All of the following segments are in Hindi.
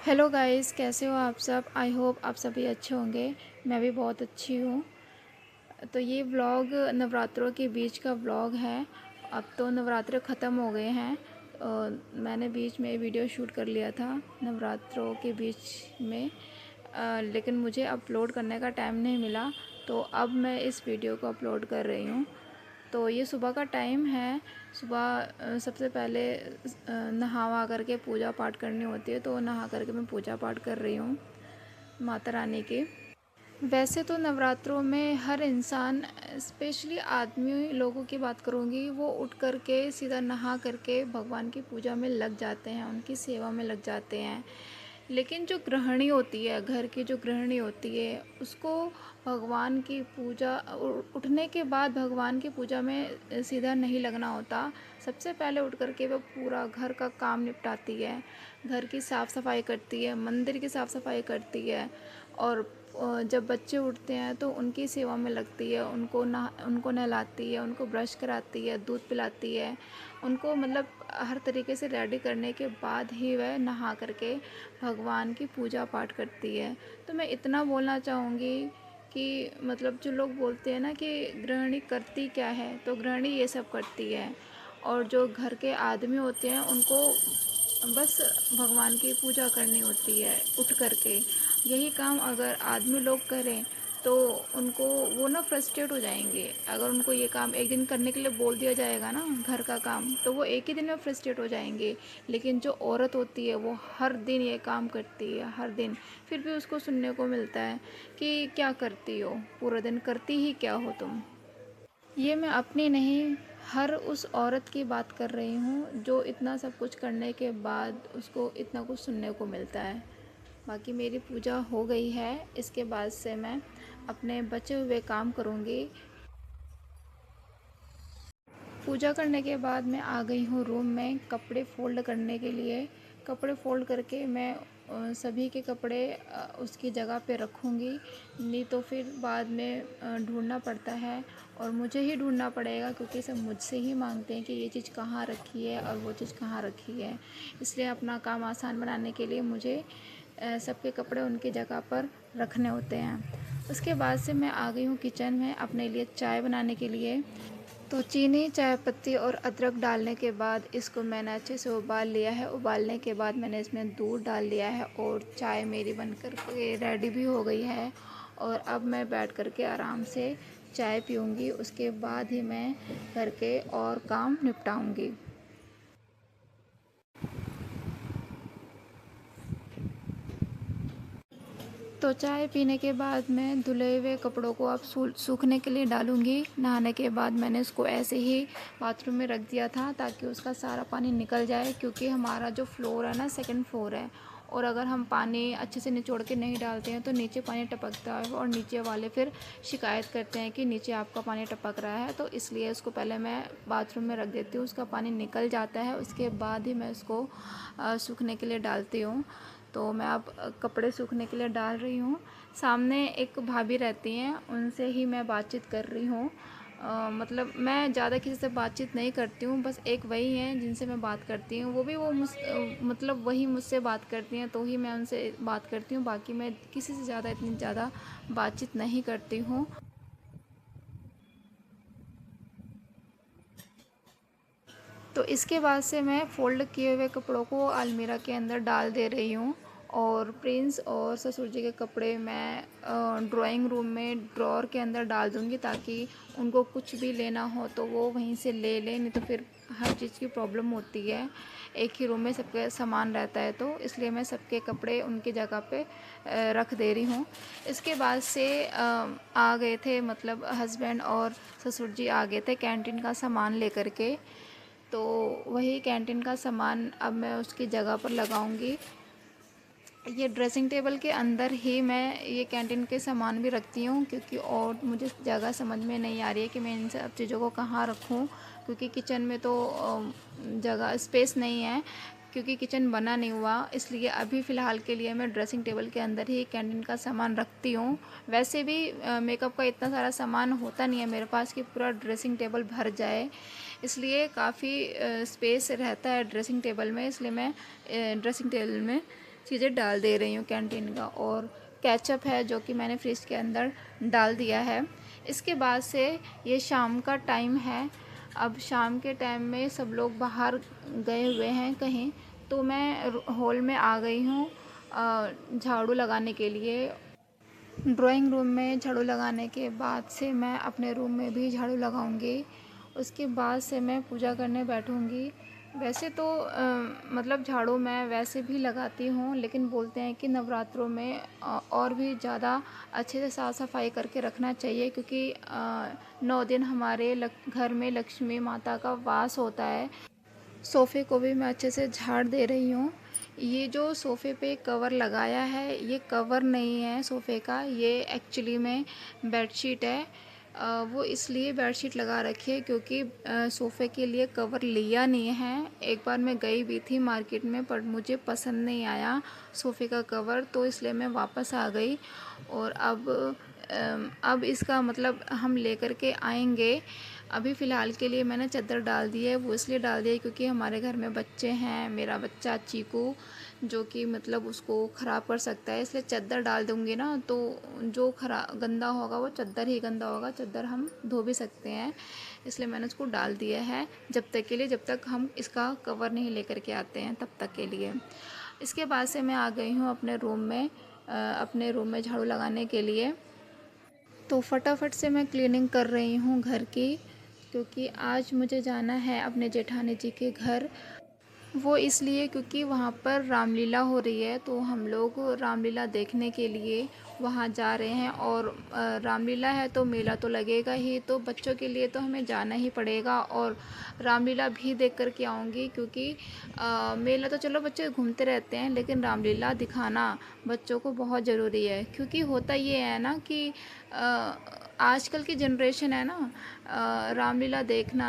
हेलो गाइस, कैसे हो आप सब। आई होप आप सभी अच्छे होंगे। मैं भी बहुत अच्छी हूँ। तो ये व्लॉग नवरात्रों के बीच का व्लॉग है। अब तो नवरात्र ख़त्म हो गए हैं। मैंने बीच में वीडियो शूट कर लिया था नवरात्रों के बीच में, लेकिन मुझे अपलोड करने का टाइम नहीं मिला, तो अब मैं इस वीडियो को अपलोड कर रही हूँ। तो ये सुबह का टाइम है। सुबह सबसे पहले नहावा करके पूजा पाठ करनी होती है, तो नहा करके मैं पूजा पाठ कर रही हूँ माता रानी की। वैसे तो नवरात्रों में हर इंसान, स्पेशली आदमी लोगों की बात करूँगी, वो उठ करके सीधा नहा करके भगवान की पूजा में लग जाते हैं, उनकी सेवा में लग जाते हैं। लेकिन जो गृहिणी होती है, घर की जो गृहिणी होती है, उसको भगवान की पूजा उठने के बाद भगवान की पूजा में सीधा नहीं लगना होता। सबसे पहले उठ करके वो पूरा घर का काम निपटाती है, घर की साफ़ सफाई करती है, मंदिर की साफ़ सफाई करती है। और जब बच्चे उठते हैं तो उनकी सेवा में लगती है, उनको नहलाती है, उनको ब्रश कराती है, दूध पिलाती है, उनको मतलब हर तरीके से रेडी करने के बाद ही वह नहा करके भगवान की पूजा पाठ करती है। तो मैं इतना बोलना चाहूँगी कि मतलब जो लोग बोलते हैं ना कि गृहिणी करती क्या है, तो गृहिणी ये सब करती है। और जो घर के आदमी होते हैं उनको बस भगवान की पूजा करनी होती है उठ करके। यही काम अगर आदमी लोग करें तो उनको वो ना फ्रस्ट्रेट हो जाएंगे। अगर उनको ये काम एक दिन करने के लिए बोल दिया जाएगा ना, घर का काम, तो वो एक ही दिन में फ्रस्ट्रेट हो जाएंगे। लेकिन जो औरत होती है वो हर दिन ये काम करती है, हर दिन। फिर भी उसको सुनने को मिलता है कि क्या करती हो, पूरा दिन करती ही क्या हो तुम। ये मैं अपनी नहीं, हर उस औरत की बात कर रही हूँ जो इतना सब कुछ करने के बाद उसको इतना कुछ सुनने को मिलता है। बाकी मेरी पूजा हो गई है, इसके बाद से मैं अपने बचे हुए काम करूँगी। पूजा करने के बाद मैं आ गई हूँ रूम में कपड़े फ़ोल्ड करने के लिए। कपड़े फ़ोल्ड करके मैं सभी के कपड़े उसकी जगह पे रखूँगी। नहीं तो फिर बाद में ढूंढना पड़ता है, और मुझे ही ढूंढना पड़ेगा क्योंकि सब मुझसे ही मांगते हैं कि ये चीज़ कहाँ रखी है और वो चीज़ कहाँ रखी है। इसलिए अपना काम आसान बनाने के लिए मुझे सबके कपड़े उनकी जगह पर रखने होते हैं। उसके बाद से मैं आ गई हूँ किचन में अपने लिए चाय बनाने के लिए। तो चीनी, चाय पत्ती और अदरक डालने के बाद इसको मैंने अच्छे से उबाल लिया है। उबालने के बाद मैंने इसमें दूध डाल दिया है और चाय मेरी बनकर के रेडी भी हो गई है। और अब मैं बैठ कर के आराम से चाय पीऊँगी, उसके बाद ही मैं घर के और काम निपटाऊँगी। तो चाय पीने के बाद मैं धुले हुए कपड़ों को अब सूखने के लिए डालूँगी। नहाने के बाद मैंने इसको ऐसे ही बाथरूम में रख दिया था ताकि उसका सारा पानी निकल जाए, क्योंकि हमारा जो फ्लोर है ना, सेकंड फ्लोर है, और अगर हम पानी अच्छे से निचोड़ के नहीं डालते हैं तो नीचे पानी टपकता है और नीचे वाले फिर शिकायत करते हैं कि नीचे आपका पानी टपक रहा है। तो इसलिए उसको पहले मैं बाथरूम में रख देती हूँ, उसका पानी निकल जाता है, उसके बाद ही मैं उसको सूखने के लिए डालती हूँ। तो मैं अब कपड़े सूखने के लिए डाल रही हूँ। सामने एक भाभी रहती हैं, उनसे ही मैं बातचीत कर रही हूँ। मतलब मैं ज़्यादा किसी से बातचीत नहीं करती हूँ, बस एक वही हैं जिनसे मैं बात करती हूँ। वो भी वो मतलब वही मुझसे बात करती हैं तो ही मैं उनसे बात करती हूँ। बाकी मैं किसी से ज़्यादा इतनी ज़्यादा बातचीत नहीं करती हूँ। तो इसके बाद से मैं फ़ोल्ड किए हुए कपड़ों को अलमीरा के अंदर डाल दे रही हूँ। और प्रिंस और ससुर जी के कपड़े मैं ड्राइंग रूम में ड्रॉर के अंदर डाल दूँगी, ताकि उनको कुछ भी लेना हो तो वो वहीं से ले लें। नहीं तो फिर हर चीज़ की प्रॉब्लम होती है, एक ही रूम में सबके सामान रहता है, तो इसलिए मैं सबके कपड़े उनकी जगह पे रख दे रही हूँ। इसके बाद से आ गए थे, मतलब हस्बैंड और ससुर जी आ गए थे कैंटीन का सामान लेकर के। तो वही कैंटीन का सामान अब मैं उसकी जगह पर लगाऊंगी। ये ड्रेसिंग टेबल के अंदर ही मैं ये कैंटीन के सामान भी रखती हूँ, क्योंकि और मुझे जगह समझ में नहीं आ रही है कि मैं इन सब चीज़ों को कहाँ रखूँ, क्योंकि किचन में तो जगह स्पेस नहीं है, क्योंकि किचन बना नहीं हुआ। इसलिए अभी फ़िलहाल के लिए मैं ड्रेसिंग टेबल के अंदर ही कैंटीन का सामान रखती हूँ। वैसे भी मेकअप का इतना सारा सामान होता नहीं है मेरे पास कि पूरा ड्रेसिंग टेबल भर जाए, इसलिए काफ़ी स्पेस रहता है ड्रेसिंग टेबल में, इसलिए मैं ड्रेसिंग टेबल में चीज़ें डाल दे रही हूँ कैंटीन का। और केचप है जो कि मैंने फ्रिज के अंदर डाल दिया है। इसके बाद से ये शाम का टाइम है। अब शाम के टाइम में सब लोग बाहर गए हुए हैं कहीं, तो मैं हॉल में आ गई हूँ झाड़ू लगाने के लिए। ड्राइंग रूम में झाड़ू लगाने के बाद से मैं अपने रूम में भी झाड़ू लगाऊंगी। उसके बाद से मैं पूजा करने बैठूंगी। वैसे तो मतलब झाड़ू मैं वैसे भी लगाती हूँ, लेकिन बोलते हैं कि नवरात्रों में और भी ज़्यादा अच्छे से साफ़ सफाई करके रखना चाहिए, क्योंकि 9 दिन हमारे घर में लक्ष्मी माता का वास होता है। सोफ़े को भी मैं अच्छे से झाड़ दे रही हूँ। ये जो सोफ़े पे कवर लगाया है, ये कवर नहीं है सोफ़े का, ये एक्चुअली में बेडशीट है। वो इसलिए बेडशीट लगा रखी है क्योंकि सोफ़े के लिए कवर लिया नहीं है। एक बार मैं गई भी थी मार्केट में, पर मुझे पसंद नहीं आया सोफ़े का कवर, तो इसलिए मैं वापस आ गई। और अब इसका मतलब हम लेकर के आएंगे। अभी फ़िलहाल के लिए मैंने चादर डाल दी है। वो इसलिए डाल दिया है क्योंकि हमारे घर में बच्चे हैं। मेरा बच्चा चीकू जो कि मतलब उसको ख़राब कर सकता है, इसलिए चादर डाल दूँगी ना, तो जो गंदा होगा वो चादर ही गंदा होगा। चादर हम धो भी सकते हैं, इसलिए मैंने उसको डाल दिया है जब तक के लिए, जब तक हम इसका कवर नहीं लेकर के आते हैं तब तक के लिए। इसके बाद से मैं आ गई हूँ अपने रूम में झाड़ू लगाने के लिए। तो फटाफट से मैं क्लीनिंग कर रही हूँ घर की, क्योंकि आज मुझे जाना है अपने जेठानी जी के घर। वो इसलिए क्योंकि वहाँ पर रामलीला हो रही है, तो हम लोग रामलीला देखने के लिए वहाँ जा रहे हैं। और रामलीला है तो मेला तो लगेगा ही, तो बच्चों के लिए तो हमें जाना ही पड़ेगा। और रामलीला भी देख कर के आऊँगी, क्योंकि मेला तो चलो बच्चे घूमते रहते हैं, लेकिन रामलीला दिखाना बच्चों को बहुत ज़रूरी है। क्योंकि होता ये है ना कि आजकल की जनरेशन है ना, रामलीला देखना,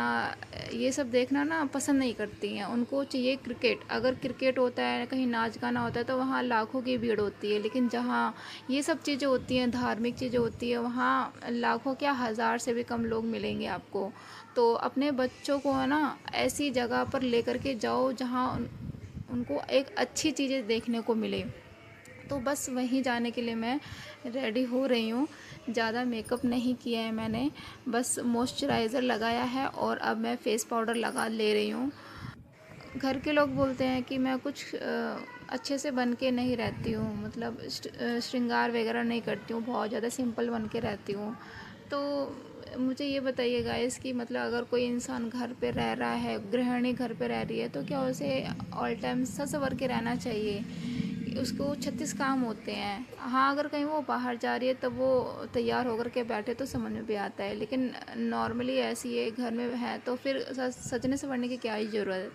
ये सब देखना ना पसंद नहीं करती हैं। उनको चाहिए क्रिकेट। अगर क्रिकेट होता है, कहीं नाच गाना होता है, तो वहाँ लाखों की भीड़ होती है। लेकिन जहाँ ये सब चीज़ें होती हैं, धार्मिक चीज़ें होती हैं, वहाँ लाखों क्या, हज़ार से भी कम लोग मिलेंगे आपको। तो अपने बच्चों को है ना ऐसी जगह पर लेकर के जाओ जहाँ उनको एक अच्छी चीज़ें देखने को मिले। तो बस वहीं जाने के लिए मैं रेडी हो रही हूँ। ज़्यादा मेकअप नहीं किया है मैंने, बस मॉइस्चराइज़र लगाया है और अब मैं फ़ेस पाउडर लगा ले रही हूँ। घर के लोग बोलते हैं कि मैं कुछ अच्छे से बन के नहीं रहती हूँ, मतलब श्रृंगार वगैरह नहीं करती हूँ, बहुत ज़्यादा सिंपल बन के रहती हूँ। तो मुझे ये बताइए गाइस कि मतलब अगर कोई इंसान घर पे रह रहा है, गृहिणी घर पे रह रही है, तो क्या उसे ऑल टाइम सज संवर के रहना चाहिए? उसको 36 काम होते हैं। हाँ, अगर कहीं वो बाहर जा रही है तब वो तैयार होकर के बैठे तो समझ में भी आता है, लेकिन नॉर्मली ऐसी है घर में है तो फिर सजने संवरने की क्या ही ज़रूरत।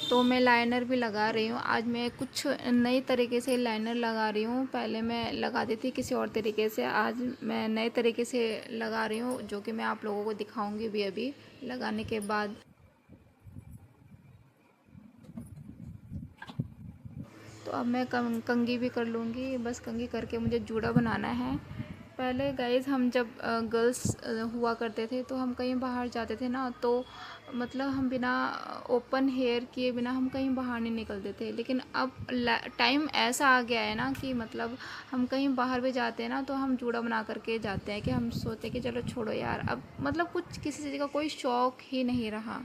तो मैं लाइनर भी लगा रही हूँ। आज मैं कुछ नई तरीके से लाइनर लगा रही हूँ। पहले मैं लगाती थी किसी और तरीके से, आज मैं नए तरीके से लगा रही हूँ, जो कि मैं आप लोगों को दिखाऊंगी भी अभी लगाने के बाद। तो अब मैं कंघी भी कर लूँगी। बस कंघी करके मुझे जूड़ा बनाना है। पहले गाइज़ हम जब गर्ल्स हुआ करते थे, तो हम कहीं बाहर जाते थे ना, तो मतलब हम बिना ओपन हेयर किए बिना हम कहीं बाहर नहीं निकलते थे। लेकिन अब टाइम ऐसा आ गया है ना कि मतलब हम कहीं बाहर भी जाते हैं ना, तो हम जूड़ा बना करके जाते हैं, कि हम सोचते हैं कि चलो छोड़ो यार, अब मतलब कुछ किसी चीज़ का कोई शौक़ ही नहीं रहा।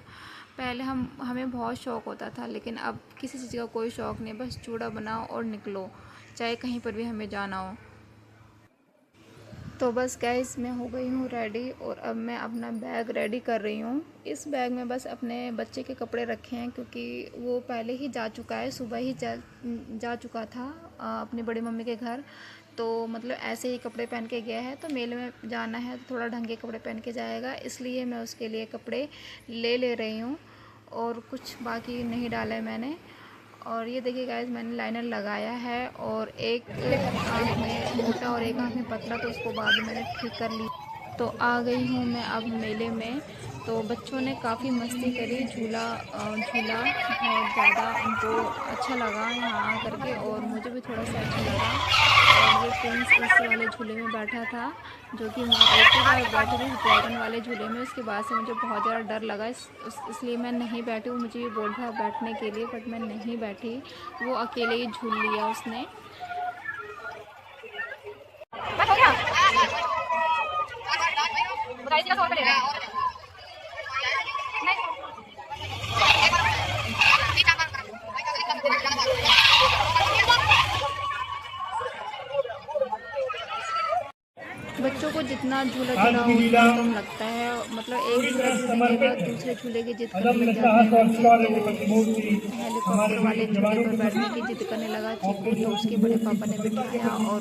पहले हमें बहुत शौक़ होता था, लेकिन अब किसी चीज़ का कोई शौक़ नहीं, बस जूड़ा बनाओ और निकलो, चाहे कहीं पर भी हमें जाना हो। तो बस गाइस मैं हो गई हूँ रेडी, और अब मैं अपना बैग रेडी कर रही हूँ। इस बैग में बस अपने बच्चे के कपड़े रखे हैं, क्योंकि वो पहले ही जा चुका है, सुबह ही जा चुका था अपनी बड़ी मम्मी के घर। तो मतलब ऐसे ही कपड़े पहन के गया है, तो मेले में जाना है तो थोड़ा ढंग के कपड़े पहन के जाएगा, इसलिए मैं उसके लिए कपड़े ले रही हूँ। और कुछ बाकी नहीं डाला है मैंने। और ये देखिए गाइस, मैंने लाइनर लगाया है, और एक आँख में मोटा और एक आँख में पतला, तो उसको बाद में मैंने ठीक कर ली। तो आ गई हूँ मैं अब मेले में। तो बच्चों ने काफ़ी मस्ती करी, झूला झूला बहुत ज़्यादा उनको अच्छा लगा यहाँ आकर के, और मुझे भी थोड़ा सा अच्छा लगा। और ये प्रिंस इस वाले झूले में बैठा था, जो कि मैं एक ही बार बैठी थी ड्रैगन वाले झूले में। उसके बाद से मुझे बहुत ज़्यादा डर लगा, इसलिए मैं नहीं बैठी। वो मुझे ये बोल रहा बैठने के लिए, बट मैं नहीं बैठी। वो अकेले ही झूल लिया उसने। बच्चों को जितना झूला झूला उतना कम लगता है, मतलब एक झूला झूलने के बाद दूसरे झूले की जिद करने लग जाते हैं। तो हेलीकॉप्टर वाले झूले पर बैठने की जिद करने लगा चीकू, तो उसके बड़े पापा ने बिठाया और